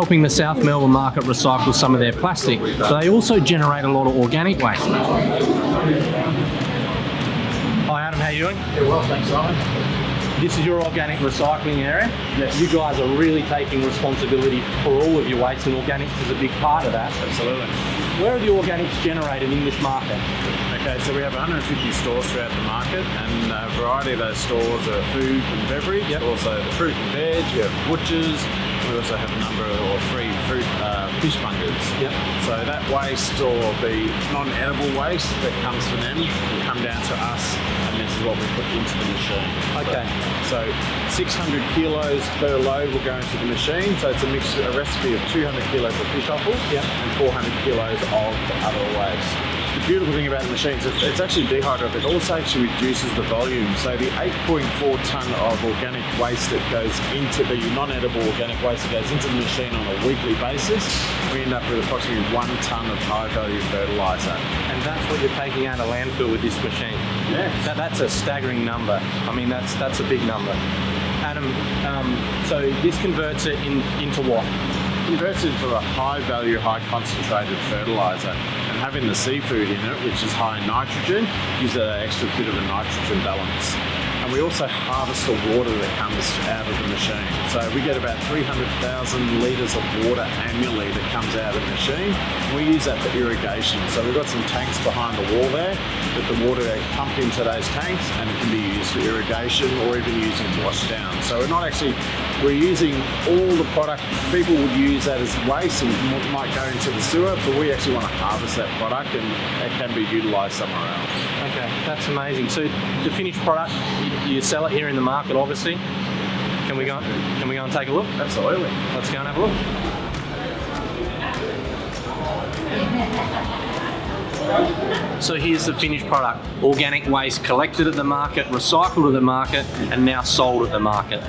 helping the South Melbourne Market recycle some of their plastic, but they also generate a lot of organic waste. Hi Adam, how are you doing? Yeah, well, thanks, Simon. This is your organic recycling area. Yes. You guys are really taking responsibility for all of your waste, and organics is a big part of that. Absolutely. Where are the organics generated in this market? Okay, so we have 150 stores throughout the market, and a variety of those stores are food and beverage, also the fruit and veg, we have butchers, we also have a number of free fruit fishmongers. So that waste, or the non-edible waste that comes from them, will come down to us, and this is what we put into the machine. Okay. So 600 kilos per load will go into the machine, so it's a recipe of 200 kilos of fish offal and 400 kilos of other waste. The beautiful thing about the machines, it's actually dehydrated. It also actually reduces the volume. So the 8.4 tonne of organic waste that goes into the non-edible organic waste that goes into the machine on a weekly basis, we end up with approximately 1 tonne of high-value fertiliser. And that's what you're taking out of landfill with this machine? Yes. That's a staggering number. I mean, that's a big number. Adam, so this converts it into what? Converts it into a high-value, high-concentrated fertiliser. And having the seafood in it, which is high in nitrogen, gives it an extra bit of a nitrogen balance. And we also harvest the water that comes out of the machine. So we get about 300,000 litres of water annually that comes out of the machine. We use that for irrigation. So we've got some tanks behind the wall there that the water they pump into those tanks, and it can be used for irrigation or even using wash down. So we're using all the product. People would use that as waste and might go into the sewer, but we actually want to harvest that product, and it can be utilised somewhere else. Okay, that's amazing. So the finished product, you sell it here in the market, obviously. Can we go and take a look? Absolutely. Let's go and have a look. So here's the finished product. Organic waste collected at the market, recycled at the market, and now sold at the market.